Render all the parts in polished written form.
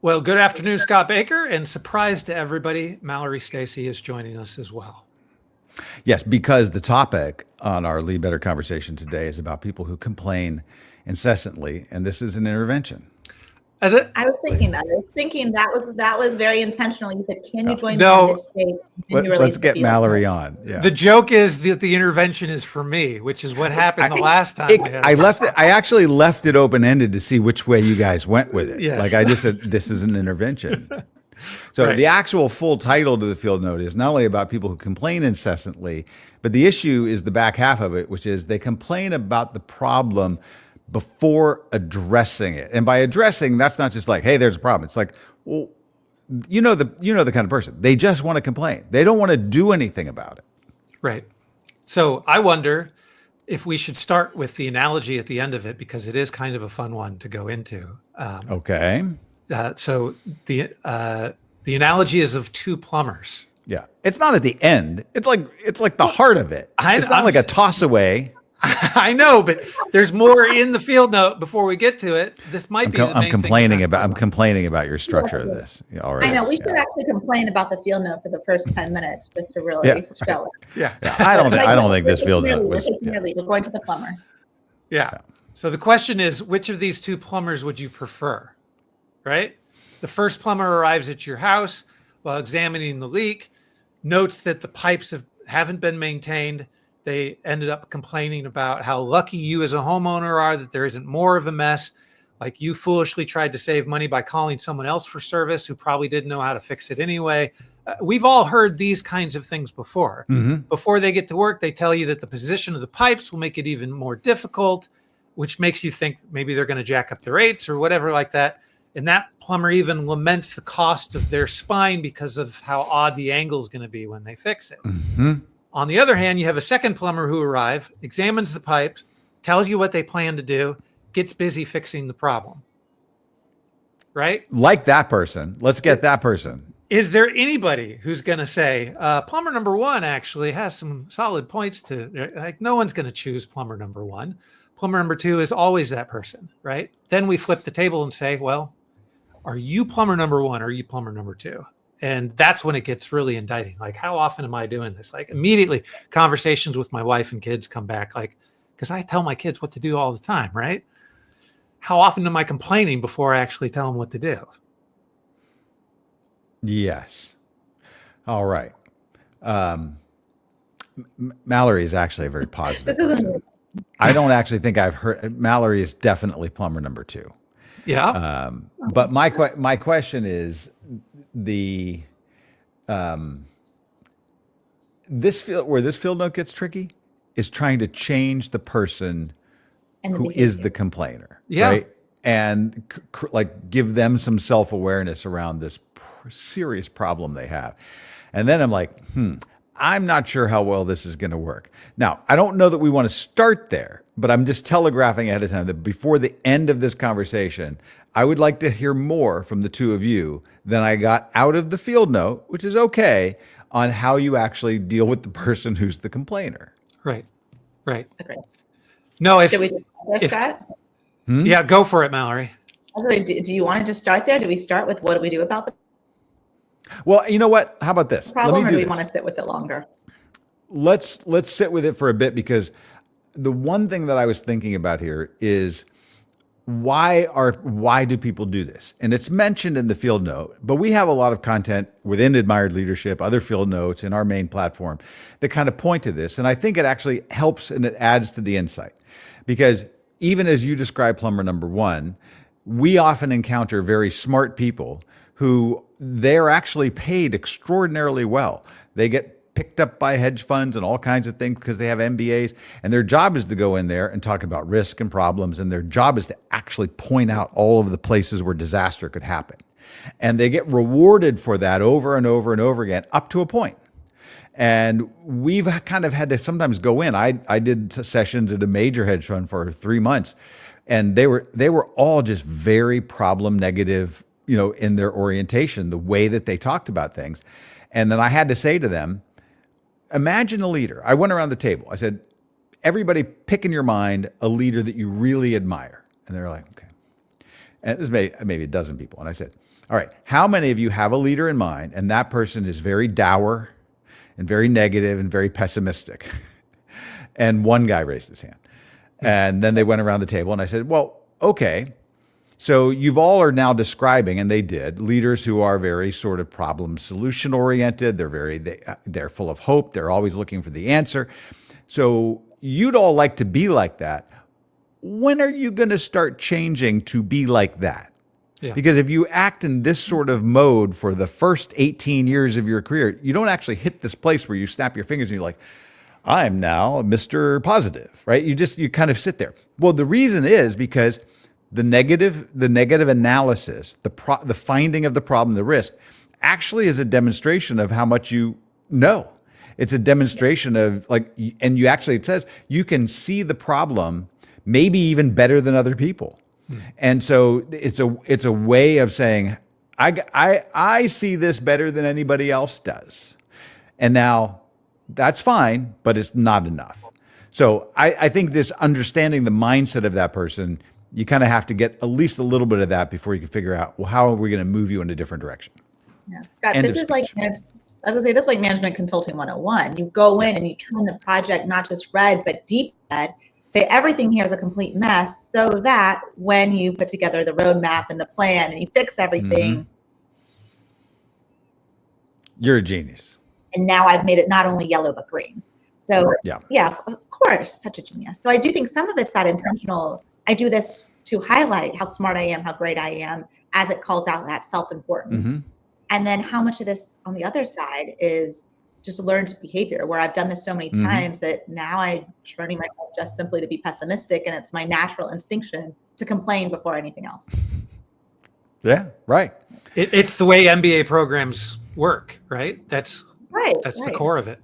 Well, good afternoon, Scott Baker, and surprise to everybody, Mallory Stacy is joining us as well. Yes, because the topic on our Lead Better conversation today is about people who complain incessantly, and this is an intervention. I was thinking that was very intentional. You said, "Can you join me in this space?" Let's get Mallory on. Yeah. The joke is that the intervention is for me, which is what happened the last time. I actually left it open ended to see which way you guys went with it. Yes. Like I just said, this is an intervention. So Right. The actual full title to the field note is not only about people who complain incessantly, but the issue is the back half of it, which is they complain about the problem before addressing it. And by addressing, that's not just like, hey, there's a problem. It's like, well, you know the kind of person. They just want to complain. They don't want to do anything about it. Right. So I wonder if we should start with the analogy at the end of it, because it is kind of a fun one to go into. Okay. So the analogy is of two plumbers. Yeah. It's not at the end. It's like the heart of it. It's not like a toss away. I know, but there's more in the field note before we get to it. This might be. I'm complaining about your structure of this already. I know we should actually complain about the field note for the first 10 minutes just to really show it. Yeah. I don't think this field note was. We're going to the plumber. Yeah. So the question is, which of these two plumbers would you prefer? Right? The first plumber arrives at your house while examining the leak, notes that the pipes haven't been maintained. They ended up complaining about how lucky you as a homeowner are that there isn't more of a mess. Like you foolishly tried to save money by calling someone else for service who probably didn't know how to fix it anyway. We've all heard these kinds of things before. Mm-hmm. Before they get to work, they tell you that the position of the pipes will make it even more difficult, which makes you think maybe they're going to jack up the rates or whatever like that. And that plumber even laments the cost of their spine because of how odd the angle is going to be when they fix it. Mm-hmm. On the other hand, you have a second plumber who arrives, examines the pipes, tells you what they plan to do, gets busy fixing the problem. Right? Like that person. Let's get that person. Is there anybody who's going to say, plumber number one actually has some solid points to, like, no one's going to choose plumber number one. Plumber number two is always that person, right? Then we flip the table and say, well, are you plumber number one or are you plumber number two? And that's when it gets really indicting. Like, how often am I doing this? Like, immediately conversations with my wife and kids come back, like, because I tell my kids what to do all the time, right? How often am I complaining before I actually tell them what to do? Yes. All right. Mallory is actually a very positive person. I don't actually think I've heard. Mallory is definitely plumber number two. Yeah. But my question is this field note gets tricky is trying to change the person who is the complainer. Yeah. Right? And like give them some self-awareness around this serious problem they have. And then I'm like, I'm not sure how well this is going to work. Now, I don't know that we want to start there, but I'm just telegraphing ahead of time that before the end of this conversation, I would like to hear more from the two of you than I got out of the field note, which is okay, on how you actually deal with the person who's the complainer. Right. Right. Okay. No, Should we just start there, Scott? Yeah, go for it, Mallory. Do you want to just start there? Do we start with what do we do about the Well, you know what? How about this? problem, or do we want to sit with it longer? Let's sit with it for a bit, because the one thing that I was thinking about here is why do people do this? And it's mentioned in the field note, but we have a lot of content within Admired Leadership, other field notes in our main platform that kind of point to this. And I think it actually helps and it adds to the insight, because even as you describe plumber number one, we often encounter very smart people who they're actually paid extraordinarily well. They get picked up by hedge funds and all kinds of things because they have MBAs, and their job is to go in there and talk about risk and problems, and their job is to actually point out all of the places where disaster could happen. And they get rewarded for that over and over and over again, up to a point. And we've kind of had to sometimes go in. I did sessions at a major hedge fund for 3 months, and they were all just very problem negative, in their orientation, the way that they talked about things. And then I had to say to them, imagine a leader. I went around the table. I said, everybody pick in your mind a leader that you really admire. And they're like, okay. And this may maybe a dozen people. And I said, All right. How many of you have a leader in mind and that person is very dour and very negative and very pessimistic? And one guy raised his hand. And then they went around the table and I said, well, okay. So you've all are now describing, and they did, leaders who are very sort of problem solution oriented. They're full of hope. They're always looking for the answer. So you'd all like to be like that. When are you going to start changing to be like that? Yeah. Because if you act in this sort of mode for the first 18 years of your career, you don't actually hit this place where you snap your fingers and you're like, I'm now Mr. Positive, right? You kind of sit there. Well, the reason is because the negative analysis, the finding of the problem, the risk, actually is a demonstration of how much you know. It's a demonstration of and you actually, it says you can see the problem maybe even better than other people. And so it's a way of saying, I see this better than anybody else does. And now that's fine, but it's not enough. So I think this understanding the mindset of that person, you kind of have to get at least a little bit of that before you can figure out, well, how are we going to move you in a different direction? Yeah, Scott, this is like, I was gonna say, this is like Management Consulting 101. You go in and you turn the project not just red, but deep red, say everything here is a complete mess, so that when you put together the roadmap and the plan and you fix everything, you're a genius. And now I've made it not only yellow, but green. So yeah, of course, such a genius. So I do think some of it's that intentional, I do this to highlight how smart I am, how great I am, as it calls out that self-importance. And then how much of this on the other side is just learned behavior, where I've done this so many times that now I'm training myself just simply to be pessimistic, and it's my natural instinction to complain before anything else. Yeah, right. It's the way MBA programs work, right? That's the core of it.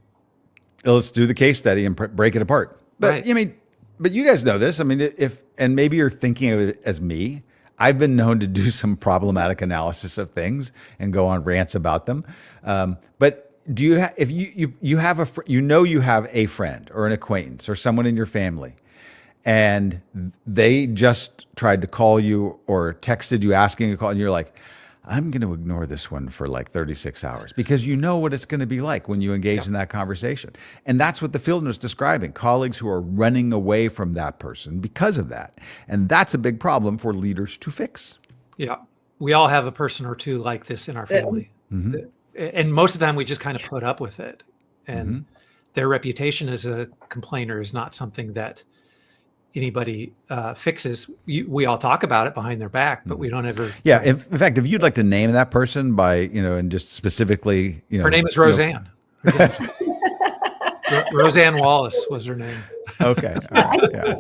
Let's do the case study and break it apart. But I mean, but you guys know this. I mean, and maybe you're thinking of it as me. I've been known to do some problematic analysis of things and go on rants about them. But do you have, if you have you have a friend or an acquaintance or someone in your family, and they just tried to call you or texted you asking a call, and you're like, I'm going to ignore this one for like 36 hours, because you know what it's going to be like when you engage in that conversation. And that's what the field note is describing, colleagues who are running away from that person because of that. And that's a big problem for leaders to fix. Yeah. We all have a person or two like this in our family. And most of the time we just kind of put up with it. And their reputation as a complainer is not something that anybody fixes. We all talk about it behind their back, but we don't ever. Yeah. In fact, if you'd like to name that person by, and just specifically, her name is Roseanne. Roseanne Wallace was her name. Okay. All right. Yeah.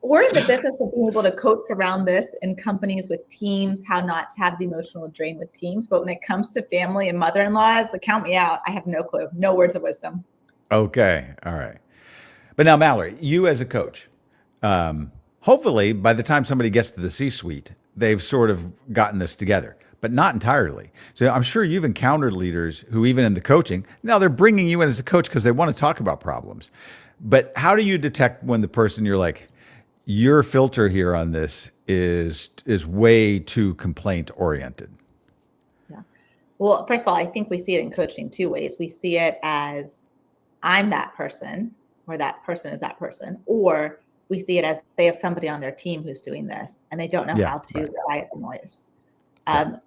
We're in the business of being able to coach around this in companies with teams, how not to have the emotional drain with teams. But when it comes to family and mother-in-laws, count me out. I have no clue. No words of wisdom. Okay. All right. But now, Mallory, you as a coach, hopefully by the time somebody gets to the C-suite, they've sort of gotten this together, but not entirely. So I'm sure you've encountered leaders who, even in the coaching, now they're bringing you in as a coach because they want to talk about problems. But how do you detect when the person, you're like, your filter here on this is way too complaint oriented? Yeah. Well, first of all, I think we see it in coaching two ways. We see it as I'm that person, or that person is that person, or we see it as they have somebody on their team who's doing this and they don't know how to quiet the noise. On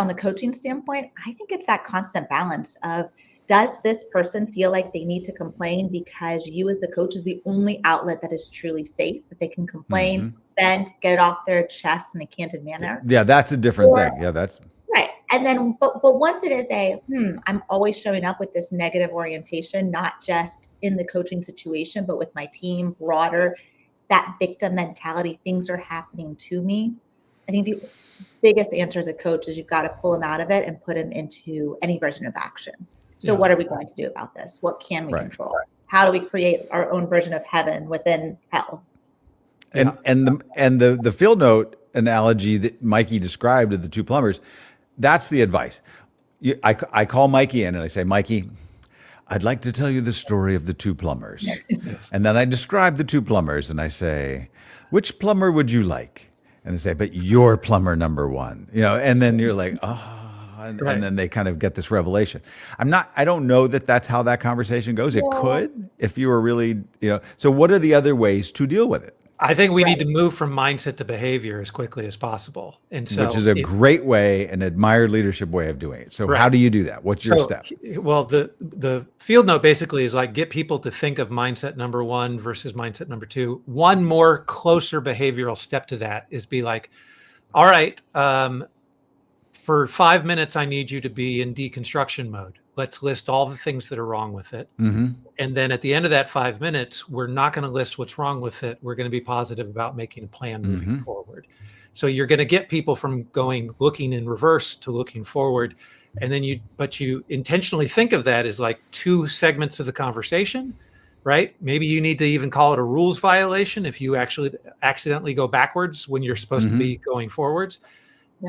the coaching standpoint, I think it's that constant balance of, does this person feel like they need to complain because you as the coach is the only outlet that is truly safe, that they can complain, vent, get it off their chest in a candid manner? Yeah, that's a different thing. Yeah, that's right. And then, but once it is I'm always showing up with this negative orientation, not just in the coaching situation, but with my team, broader, that victim mentality, things are happening to me. I think the biggest answer as a coach is you've got to pull them out of it and put them into any version of action. So what are we going to do about this? What can we control? How do we create our own version of heaven within hell? And the field note analogy that Mikey described of the two plumbers, that's the advice. I call Mikey in and I say, Mikey, I'd like to tell you the story of the two plumbers. And then I describe the two plumbers and I say, which plumber would you like? and they say, but you're plumber number one, and then you're like, oh, Right. and then they kind of get this revelation. I don't know that that's how that conversation goes. It could, if you were really, so what are the other ways to deal with it? I think we need to move from mindset to behavior as quickly as possible. And so, which is a great way, an admired leadership way of doing it. So how do you do that? What's your step? Well, the field note basically is like, get people to think of mindset number one versus mindset number two. One more closer behavioral step to that is be like, all right, for 5 minutes, I need you to be in deconstruction mode. Let's list all the things that are wrong with it. Mm-hmm. And then at the end of that 5 minutes, we're not going to list what's wrong with it. We're going to be positive about making a plan moving forward. So you're going to get people from looking in reverse to looking forward. And then you intentionally think of that as like 2 segments of the conversation, right? Maybe you need to even call it a rules violation if you actually accidentally go backwards when you're supposed to be going forwards.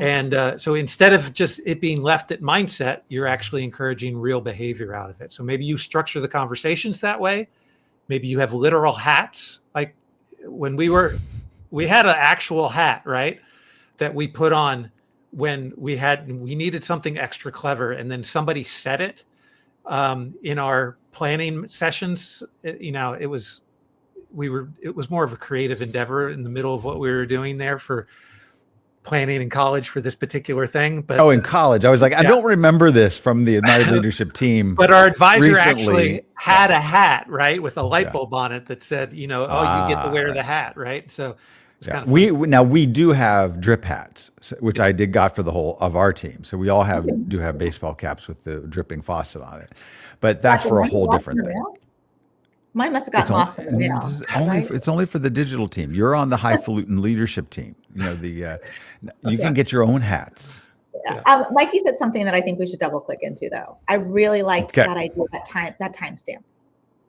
And so instead of just it being left at mindset, you're actually encouraging real behavior out of it. So maybe you structure the conversations that way. Maybe you have literal hats. Like when we had an actual hat, right, that we put on when we needed something extra clever, and then somebody said it in our planning sessions. It was more of a creative endeavor in the middle of what we were doing there for planning in college for this particular thing. But in college, I was like, I don't remember this from the admired leadership team. But our advisor recently actually had a hat, right, with a light bulb on it that said, you get to wear the hat, right? So it was kind of we do have drip hats, which I got for the whole of our team. So we all do have baseball caps with the dripping faucet on it, but that's for a whole different thing. Mine must have gotten lost in the mail. It's only for the digital team. You're on the highfalutin leadership team. You can get your own hats. Yeah. Mikey said something that I think we should double click into, though. I really liked that idea, that timestamp.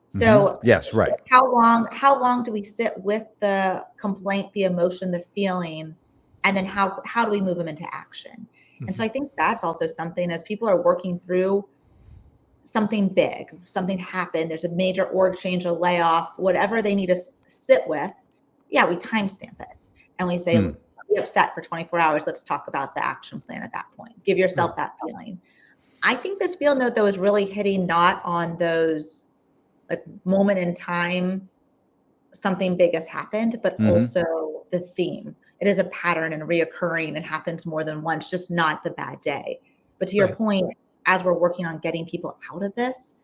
So yes, right. How long do we sit with the complaint, the emotion, the feeling, and then how do we move them into action? And so I think that's also something, as people are working through something big, something happened, there's a major org change, a layoff, whatever they need to sit with, we timestamp it. And we say, be upset for 24 hours. Let's talk about the action plan at that point. Give yourself that feeling. I think this field note, though, is really hitting not on those like moment in time, something big has happened, but also the theme. It is a pattern and reoccurring and happens more than once, just not the bad day. But to your point, as we're working on getting people out of this,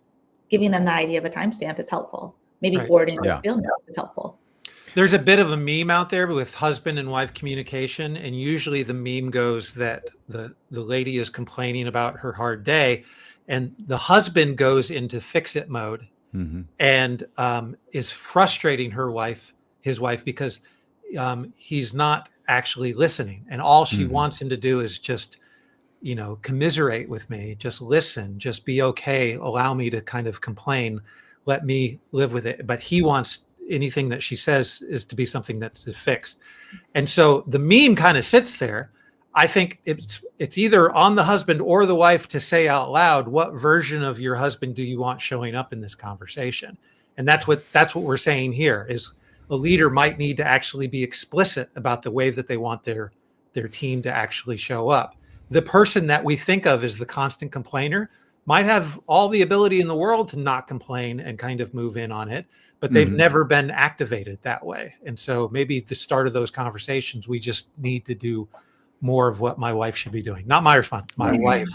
giving them the idea of a timestamp is helpful. Maybe forwarding the field note is helpful. There's a bit of a meme out there with husband and wife communication. And usually the meme goes that the lady is complaining about her hard day, and the husband goes into fix it mode and is frustrating his wife, because he's not actually listening. And all she wants him to do is just, commiserate with me, just listen, just be okay, allow me to kind of complain, let me live with it. But he wants anything that she says is to be something that's fixed. And so the meme kind of sits there. I think it's either on the husband or the wife to say out loud, what version of your husband do you want showing up in this conversation? And that's what we're saying here is a leader might need to actually be explicit about the way that they want their team to actually show up. The person that we think of as the constant complainer might have all the ability in the world to not complain and kind of move in on it, but they've never been activated that way. And so maybe at the start of those conversations, we just need to do more of what my wife should be doing. Not my response, my wife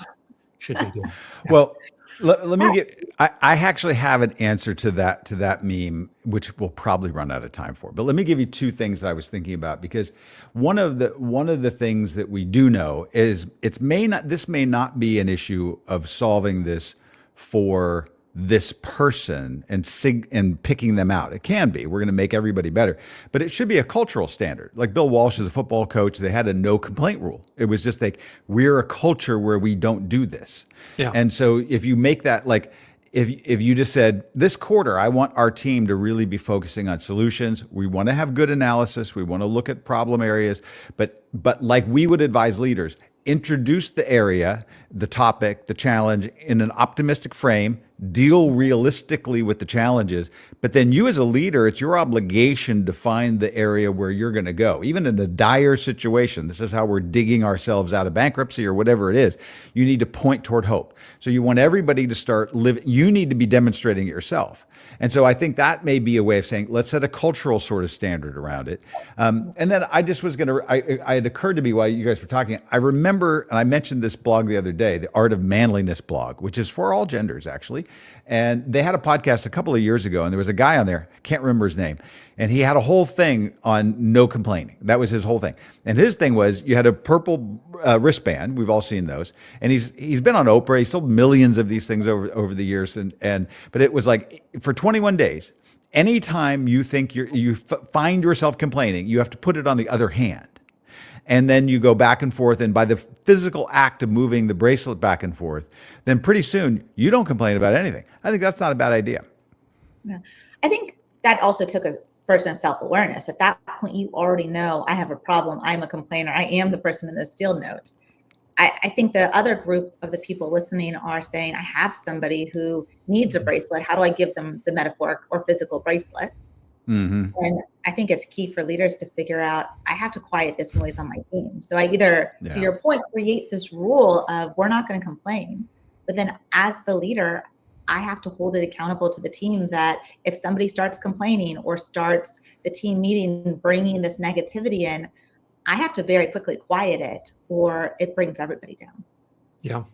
should be doing. Yeah. Well, let me get, I actually have an answer to that meme, which we'll probably run out of time for. But let me give you 2 things that I was thinking about, because one of the things that we do know is this may not be an issue of solving this for this person and picking them out. It can be. We're going to make everybody better, but it should be a cultural standard. Like Bill Walsh is a football coach. They had a no complaint rule. It was just like, we're a culture where we don't do this. Yeah. And so if you make that, like, if you just said, this quarter, I want our team to really be focusing on solutions. We want to have good analysis. We want to look at problem areas, but like we would advise leaders, introduce the area, the topic, the challenge in an optimistic frame, deal realistically with the challenges. But then you as a leader, it's your obligation to find the area where you're going to go. Even in a dire situation, this is how we're digging ourselves out of bankruptcy or whatever it is. You need to point toward hope. So you want everybody to start living. You need to be demonstrating it yourself. And so I think that may be a way of saying, let's set a cultural sort of standard around it. And then I just was going to, I had occurred to me while you guys were talking, I remember, and I mentioned this blog the other day, the Art of Manliness blog, which is for all genders actually. And they had a podcast a couple of years ago, and there was a guy on there, I can't remember his name, and he had a whole thing on no complaining. That was his whole thing. And his thing was, you had a purple wristband. We've all seen those. And he's been on Oprah. He sold millions of these things over the years. But it was like, for 21 days, anytime you think you find yourself complaining, you have to put it on the other hand. And then you go back and forth. And by the physical act of moving the bracelet back and forth, then pretty soon you don't complain about anything. I think that's not a bad idea. Yeah. I think that also took a person of self-awareness. At that point, you already know, I have a problem. I'm a complainer. I am the person in this field note. I think the other group of the people listening are saying, I have somebody who needs a bracelet. How do I give them the metaphoric or physical bracelet? Mm-hmm. And I think it's key for leaders to figure out, I have to quiet this noise on my team. So I either, to your point, create this rule of we're not going to complain, but then as the leader, I have to hold it accountable to the team that if somebody starts complaining or starts the team meeting bringing this negativity in, I have to very quickly quiet it or it brings everybody down. Yeah.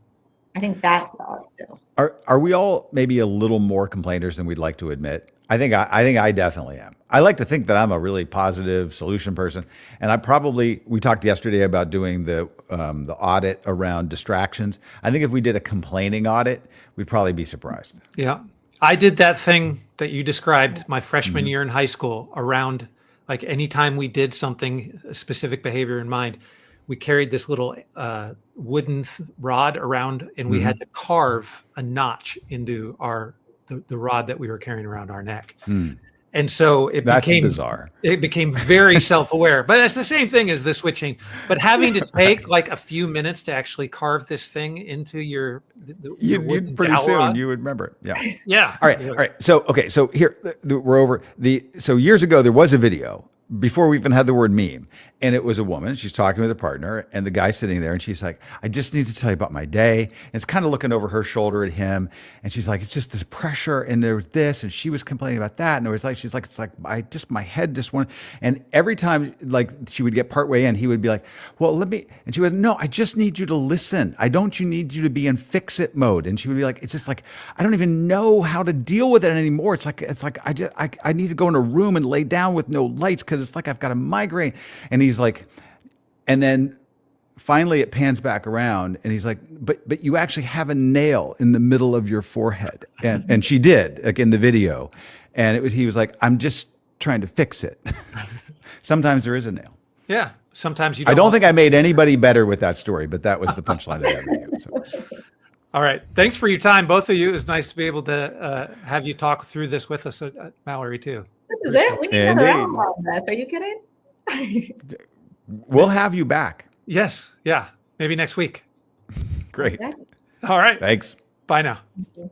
I think that's the art too. Are we all maybe a little more complainers than we'd like to admit? I think I definitely am. I like to think that I'm a really positive solution person, and we talked yesterday about doing the audit around distractions. I think if we did a complaining audit, we'd probably be surprised. Yeah, I did that thing that you described my freshman year in high school around, like, anytime we did something, a specific behavior in mind, we carried this little wooden rod around, and we had to carve a notch into the rod that we were carrying around our neck. And so That's bizarre. It became very self-aware, but it's the same thing as the switching, but having to take like a few minutes to actually carve this thing into your you'd pretty soon rod. You would remember it. Yeah. Yeah. All right. So here we're over so years ago, there was a video before we even had the word meme, and it was a woman. She's talking with her partner, and the guy's sitting there, and she's like, I just need to tell you about my day. And it's kind of looking over her shoulder at him, and she's like, it's just this pressure, and there was this, and she was complaining about that, and it was like, she's like, it's like my head just went. And every time, like, she would get partway in, he would be like, well, and she would, no, I just need you to listen. Need you to be in fix it mode. And she would be like, it's just like, I don't even know how to deal with it anymore. It's like I need to go in a room and lay down with no lights because it's like I've got a migraine. And he's like, and then finally it pans back around, and he's like, but you actually have a nail in the middle of your forehead. And she did, like in the video. And he was like, I'm just trying to fix it. Sometimes there is a nail. Yeah. Sometimes you I don't think I made anybody better with that story, but that was the punchline of that video. So. All right. Thanks for your time, both of you. It was nice to be able to have you talk through this with us, Mallory, too. This is it. We need another hour on this. Are you kidding? We'll have you back. Yes. Yeah. Maybe next week. Great. All right. Thanks. Bye now. Thank you.